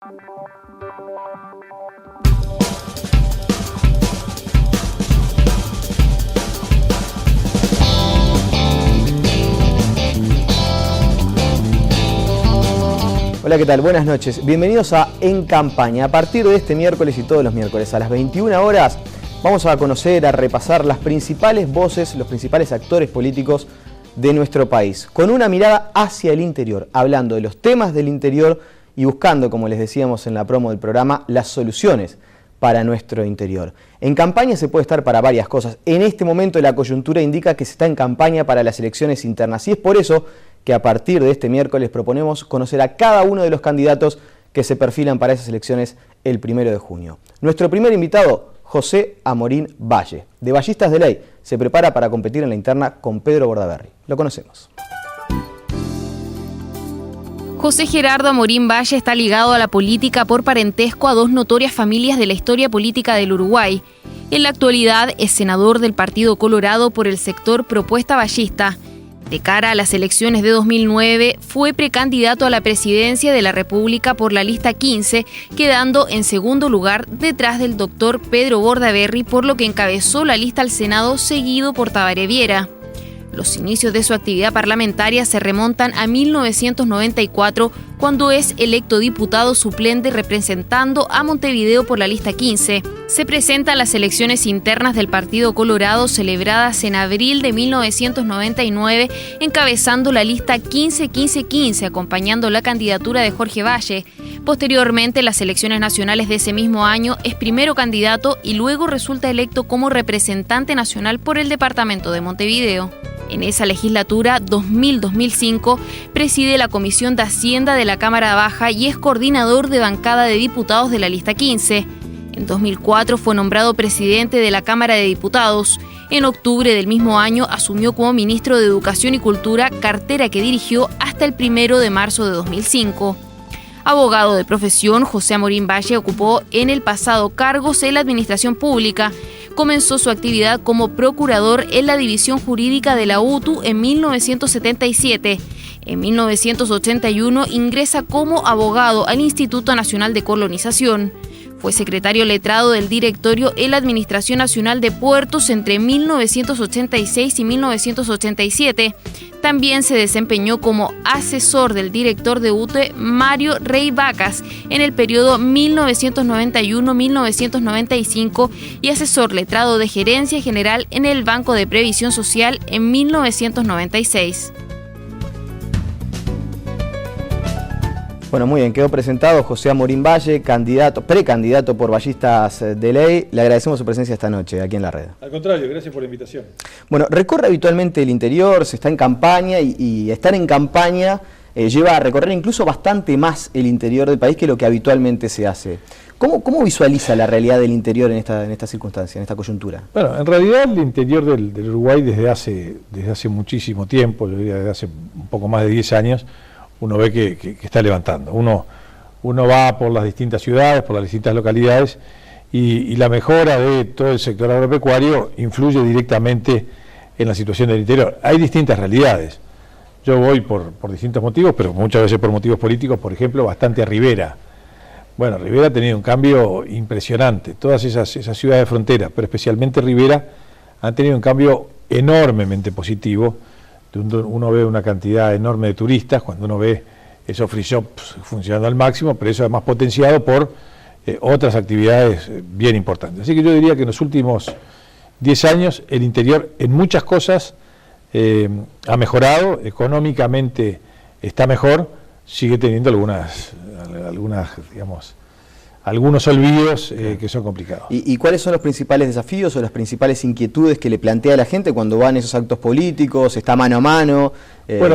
Hola, ¿qué tal? Buenas noches. Bienvenidos a En Campaña. A partir de este miércoles y todos los miércoles a las 21 horas vamos a conocer, a repasar las principales voces, los principales actores políticos de nuestro país, con una mirada hacia el interior, hablando de los temas del interior y buscando, como les decíamos en la promo del programa, las soluciones para nuestro interior. En campaña se puede estar para varias cosas. En este momento la coyuntura indica que se está en campaña para las elecciones internas y es por eso que a partir de este miércoles proponemos conocer a cada uno de los candidatos que se perfilan para esas elecciones el 1 de junio. Nuestro primer invitado, José Amorín Valle, de Ballistas de Ley, se prepara para competir en la interna con Pedro Bordaberry. Lo conocemos. José Gerardo Amorín Valle está ligado a la política por parentesco a dos notorias familias de la historia política del Uruguay. En la actualidad es senador del Partido Colorado por el sector Propuesta Ballista. De cara a las elecciones de 2009, fue precandidato a la presidencia de la República por la lista 15, quedando en segundo lugar detrás del doctor Pedro Bordaberry, por lo que encabezó la lista al Senado seguido por Tabaré Viera. Los inicios de su actividad parlamentaria se remontan a 1994, cuando es electo diputado suplente representando a Montevideo por la lista 15. Se presentan las elecciones internas del Partido Colorado celebradas en abril de 1999, encabezando la lista 15-15-15, acompañando la candidatura de Jorge Valle. Posteriormente, las elecciones nacionales de ese mismo año es primero candidato y luego resulta electo como representante nacional por el departamento de Montevideo. En esa legislatura 2000-2005 preside la Comisión de Hacienda de la Cámara Baja y es coordinador de bancada de diputados de la lista 15. En 2004 fue nombrado presidente de la Cámara de Diputados. En octubre del mismo año asumió como ministro de Educación y Cultura, cartera que dirigió hasta el 1 de marzo de 2005. Abogado de profesión, José Amorín Valle ocupó en el pasado cargos en la administración pública. Comenzó su actividad como procurador en la División Jurídica de la UTU en 1977. En 1981 ingresa como abogado al Instituto Nacional de Colonización. Fue secretario letrado del directorio en la Administración Nacional de Puertos entre 1986 y 1987. También se desempeñó como asesor del director de UTE, Mario Rey Vacas, en el periodo 1991-1995 y asesor letrado de Gerencia General en el Banco de Previsión Social en 1996. Bueno, muy bien, quedó presentado José Amorín Valle, precandidato por Ballistas de Ley. Le agradecemos su presencia esta noche aquí en la red. Al contrario, gracias por la invitación. Bueno, recorre habitualmente el interior, se está en campaña y estar en campaña lleva a recorrer incluso bastante más el interior del país que lo que habitualmente se hace. ¿Cómo visualiza la realidad del interior en esta circunstancia, en esta coyuntura? Bueno, en realidad el interior del Uruguay desde hace muchísimo tiempo, yo diría desde hace un poco más de 10 años, uno ve que está levantando. Uno va por las distintas ciudades, por las distintas localidades y la mejora de todo el sector agropecuario influye directamente en la situación del interior. Hay distintas realidades. Yo voy por distintos motivos, pero muchas veces por motivos políticos, por ejemplo, bastante a Rivera. Bueno, Rivera ha tenido un cambio impresionante. Todas esas ciudades de frontera, pero especialmente Rivera, han tenido un cambio enormemente positivo. Uno ve una cantidad enorme de turistas, cuando uno ve esos free shops funcionando al máximo, pero eso además potenciado por otras actividades bien importantes. Así que yo diría que en los últimos 10 años el interior en muchas cosas ha mejorado, económicamente está mejor, sigue teniendo algunos olvidos que son complicados. ¿Y cuáles son los principales desafíos o las principales inquietudes que le plantea la gente cuando van a esos actos políticos, está mano a mano,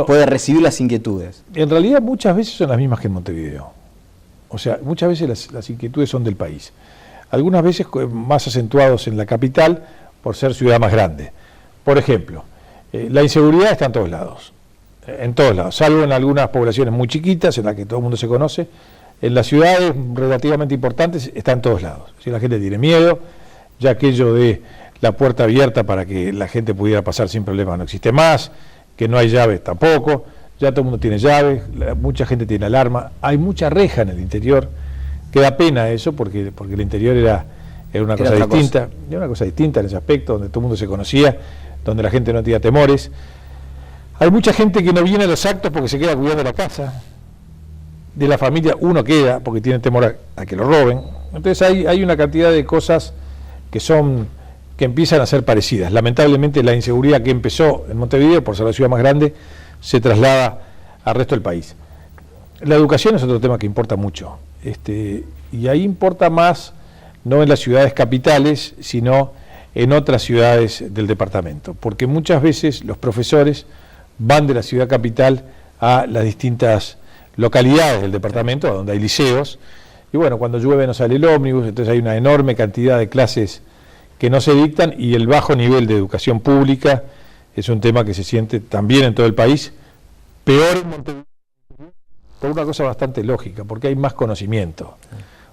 puede recibir las inquietudes? En realidad muchas veces son las mismas que en Montevideo. O sea, muchas veces las inquietudes son del país. Algunas veces más acentuados en la capital por ser ciudad más grande. Por ejemplo, la inseguridad está en todos lados, salvo en algunas poblaciones muy chiquitas en las que todo el mundo se conoce. En las ciudades relativamente importantes está en todos lados. Si la gente tiene miedo, ya aquello de la puerta abierta para que la gente pudiera pasar sin problema no existe más, que no hay llaves tampoco, ya todo el mundo tiene llaves, mucha gente tiene alarma, hay mucha reja en el interior, que da pena eso, porque el interior era una cosa distinta, era una cosa distinta en ese aspecto, donde todo el mundo se conocía, donde la gente no tenía temores. Hay mucha gente que no viene a los actos porque se queda cuidando la casa. De la familia uno queda porque tiene temor a que lo roben. Entonces hay una cantidad de cosas que empiezan a ser parecidas. Lamentablemente la inseguridad que empezó en Montevideo, por ser la ciudad más grande, se traslada al resto del país. La educación es otro tema que importa mucho. Y ahí importa más, no en las ciudades capitales, sino en otras ciudades del departamento. Porque muchas veces los profesores van de la ciudad capital a las distintas localidades del departamento, donde hay liceos, y bueno, cuando llueve no sale el ómnibus, entonces hay una enorme cantidad de clases que no se dictan, y el bajo nivel de educación pública es un tema que se siente también en todo el país, peor en Montevideo, por una cosa bastante lógica, porque hay más conocimiento,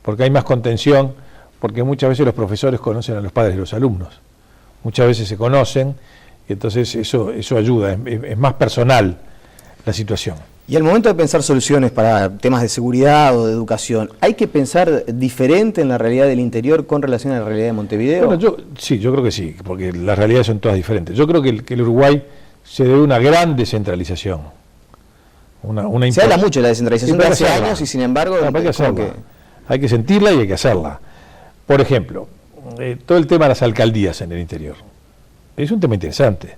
porque hay más contención, porque muchas veces los profesores conocen a los padres de los alumnos, muchas veces se conocen, y entonces eso ayuda, es más personal la situación. Y al momento de pensar soluciones para temas de seguridad o de educación, ¿hay que pensar diferente en la realidad del interior con relación a la realidad de Montevideo? Bueno, yo creo que sí, porque las realidades son todas diferentes. Yo creo que el Uruguay se debe a una gran descentralización. Se habla mucho de la descentralización de hace años y sin embargo... Hay que sentirla y hay que hacerla. Por ejemplo, todo el tema de las alcaldías en el interior. Es un tema interesante.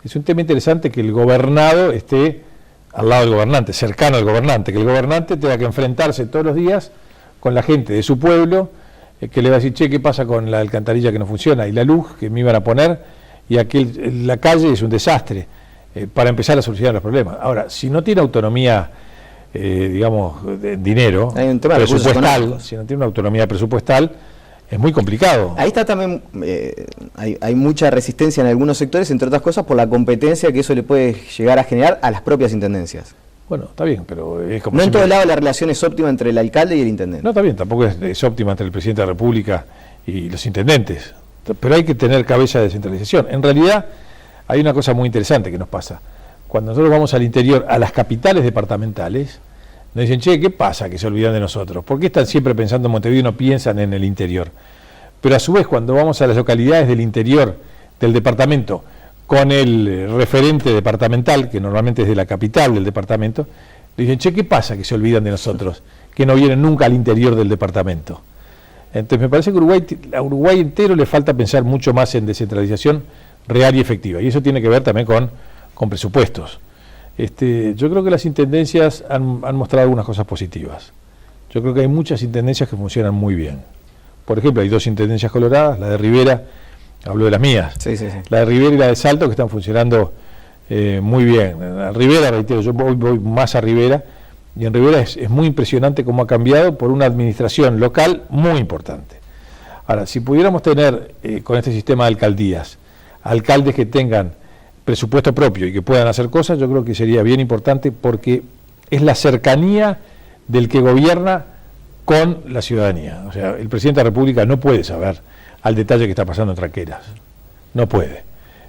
Es un tema interesante que el gobernado esté al lado del gobernante, cercano al gobernante, que el gobernante tenga que enfrentarse todos los días con la gente de su pueblo, que le va a decir, che, ¿qué pasa con la alcantarilla que no funciona? Y la luz que me iban a poner, y aquí la calle es un desastre, para empezar a solucionar los problemas. Ahora, si no tiene autonomía, dinero, hay un tema presupuestal, si no tiene una autonomía presupuestal, es muy complicado. Ahí está también, hay mucha resistencia en algunos sectores, entre otras cosas, por la competencia que eso le puede llegar a generar a las propias intendencias. Bueno, está bien, pero es como... No en todo lado la relación es óptima entre el alcalde y el intendente. No, está bien, tampoco es óptima entre el presidente de la República y los intendentes, pero hay que tener cabeza de descentralización. En realidad, hay una cosa muy interesante que nos pasa. Cuando nosotros vamos al interior, a las capitales departamentales, nos dicen, che, ¿qué pasa que se olvidan de nosotros? ¿Por qué están siempre pensando en Montevideo y no piensan en el interior? Pero a su vez, cuando vamos a las localidades del interior del departamento, con el referente departamental, que normalmente es de la capital del departamento, le dicen, che, ¿qué pasa que se olvidan de nosotros? Que no vienen nunca al interior del departamento. Entonces me parece que a Uruguay entero le falta pensar mucho más en descentralización real y efectiva. Y eso tiene que ver también con presupuestos. Yo creo que las intendencias han mostrado algunas cosas positivas. Yo creo que hay muchas intendencias que funcionan muy bien. Por ejemplo, hay 2 intendencias coloradas, la de Rivera, hablo de las mías, sí. La de Rivera y la de Salto, que están funcionando muy bien. A Rivera, reitero, yo voy más a Rivera, y en Rivera es muy impresionante cómo ha cambiado por una administración local muy importante. Ahora, si pudiéramos tener con este sistema de alcaldías, alcaldes que tengan presupuesto propio y que puedan hacer cosas, yo creo que sería bien importante, porque es la cercanía del que gobierna con la ciudadanía. O sea, el presidente de la República no puede saber al detalle que está pasando en Tranqueras, no puede.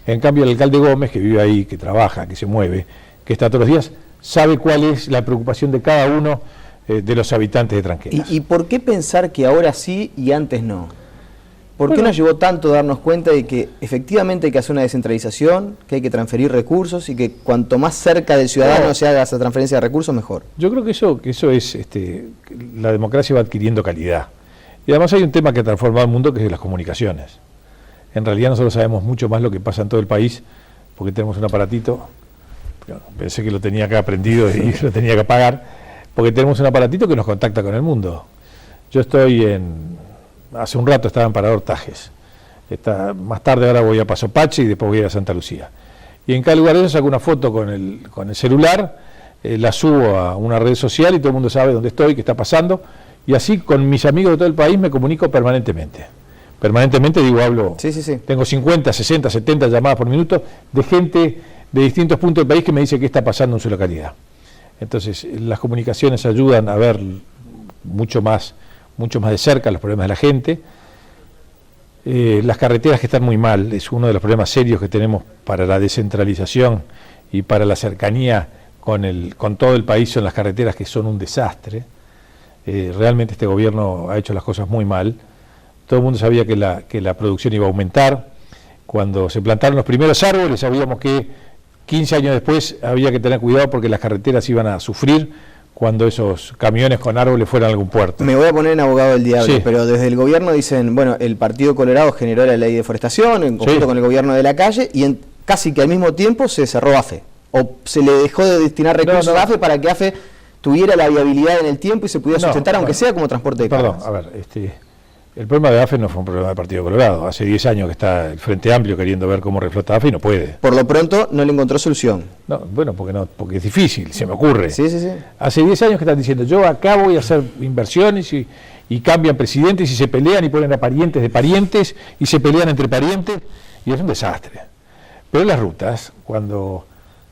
En cambio, el alcalde Gómez, que vive ahí, que trabaja, que se mueve, que está todos los días, sabe cuál es la preocupación de cada uno de los habitantes de Tranqueras. ¿Y por qué pensar que ahora sí y antes no? ¿Por qué nos llevó tanto darnos cuenta de que efectivamente hay que hacer una descentralización, que hay que transferir recursos y que cuanto más cerca del ciudadano se haga esa transferencia de recursos, mejor? Yo creo que eso es, la democracia va adquiriendo calidad. Y además hay un tema que ha transformado el mundo, que es las comunicaciones. En realidad nosotros sabemos mucho más lo que pasa en todo el país, porque tenemos un aparatito, pensé que lo tenía acá aprendido y lo tenía que apagar, porque tenemos un aparatito que nos contacta con el mundo. Yo hace un rato estaba en Parador Tajes, más tarde ahora voy a Paso Pache y después voy a ir a Santa Lucía. Y en cada lugar de eso saco una foto con el celular, la subo a una red social y todo el mundo sabe dónde estoy, qué está pasando, y así con mis amigos de todo el país me comunico permanentemente. Permanentemente digo, hablo, sí. Tengo 50, 60, 70 llamadas por minuto de gente de distintos puntos del país que me dice qué está pasando en su localidad. Entonces las comunicaciones ayudan a ver mucho más de cerca los problemas de la gente. Las carreteras que están muy mal, es uno de los problemas serios que tenemos para la descentralización y para la cercanía con todo el país, son las carreteras que son un desastre. Realmente este gobierno ha hecho las cosas muy mal. Todo el mundo sabía que la producción iba a aumentar. Cuando se plantaron los primeros árboles sabíamos que 15 años después había que tener cuidado porque las carreteras iban a sufrir cuando esos camiones con árboles fueran a algún puerto. Me voy a poner en abogado del diablo, Sí. pero desde el gobierno dicen, bueno, el Partido Colorado generó la ley de deforestación en conjunto Sí. con el gobierno de la calle y casi que al mismo tiempo se cerró AFE. O se le dejó de destinar recursos a AFE para que AFE tuviera la viabilidad en el tiempo y se pudiera sustentar, aunque sea como transporte de cargas. Perdón, a ver, el problema de AFE no fue un problema del Partido Colorado. Hace 10 años que está el Frente Amplio queriendo ver cómo reflota AFE y no puede. Por lo pronto no le encontró solución. No, bueno, porque es difícil, se me ocurre. Sí, sí, sí. Hace 10 años que están diciendo, yo acá voy a hacer inversiones y cambian presidentes y se pelean y ponen a parientes de parientes y se pelean entre parientes y es un desastre. Pero las rutas, cuando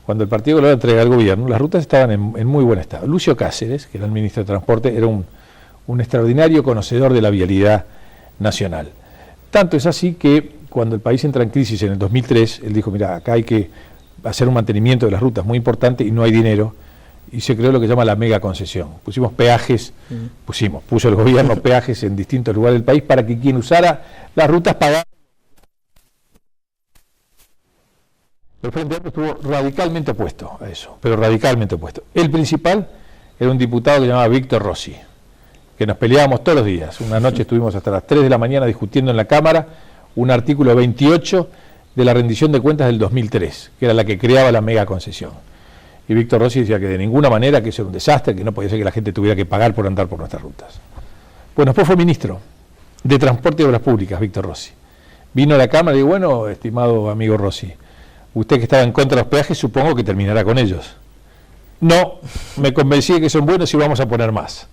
el Partido Colorado entrega al gobierno, las rutas estaban en muy buen estado. Lucio Cáceres, que era el ministro de Transporte, era un extraordinario conocedor de la vialidad nacional. Tanto es así que cuando el país entra en crisis en el 2003, él dijo, mira, acá hay que hacer un mantenimiento de las rutas muy importante y no hay dinero, y se creó lo que llama la mega concesión. Pusimos peajes, puso el gobierno peajes en distintos lugares del país para que quien usara las rutas pagara. El Frente Amplio estuvo radicalmente opuesto a eso, pero radicalmente opuesto. El principal era un diputado que se llamaba Víctor Rossi, que nos peleábamos todos los días. Una noche estuvimos hasta las 3 de la mañana discutiendo en la Cámara un artículo 28 de la rendición de cuentas del 2003, que era la que creaba la mega concesión. Y Víctor Rossi decía que de ninguna manera, que eso era un desastre, que no podía ser que la gente tuviera que pagar por andar por nuestras rutas. Bueno, después fue ministro de Transporte y Obras Públicas, Víctor Rossi. Vino a la Cámara y dijo, bueno, estimado amigo Rossi, usted que estaba en contra de los peajes, supongo que terminará con ellos. No, me convencí de que son buenos y vamos a poner más.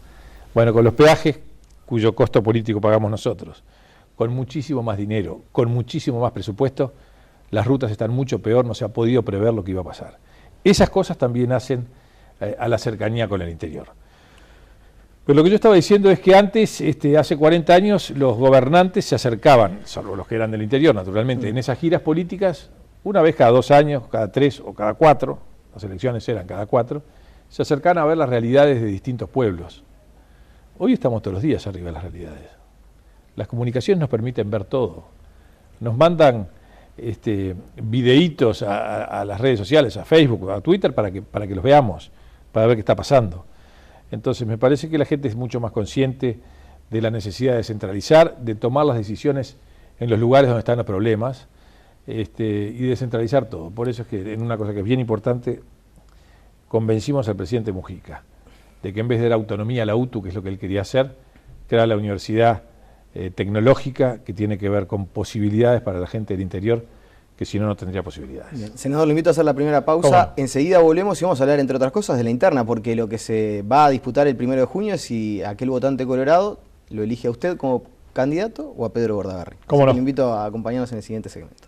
Bueno, con los peajes, cuyo costo político pagamos nosotros, con muchísimo más dinero, con muchísimo más presupuesto, las rutas están mucho peor, no se ha podido prever lo que iba a pasar. Esas cosas también hacen a la cercanía con el interior. Pero lo que yo estaba diciendo es que antes, hace 40 años, los gobernantes se acercaban, salvo los que eran del interior, naturalmente, en esas giras políticas, una vez cada 2 años, cada 3 o cada 4, las elecciones eran cada 4, se acercaban a ver las realidades de distintos pueblos. Hoy estamos todos los días arriba de las realidades. Las comunicaciones nos permiten ver todo. Nos mandan videitos a las redes sociales, a Facebook, a Twitter, para que los veamos, para ver qué está pasando. Entonces me parece que la gente es mucho más consciente de la necesidad de descentralizar, de tomar las decisiones en los lugares donde están los problemas, y descentralizar todo. Por eso es que en una cosa que es bien importante, convencimos al presidente Mujica de que en vez de dar autonomía a la UTU, que es lo que él quería hacer, crear la universidad tecnológica que tiene que ver con posibilidades para la gente del interior, que si no, no tendría posibilidades. Bien. Senador, le invito a hacer la primera pausa. Enseguida volvemos y vamos a hablar, entre otras cosas, de la interna, porque lo que se va a disputar el 1 de junio es si aquel votante colorado lo elige a usted como candidato o a Pedro Bordaberry. ¿Cómo no? Le invito a acompañarnos en el siguiente segmento.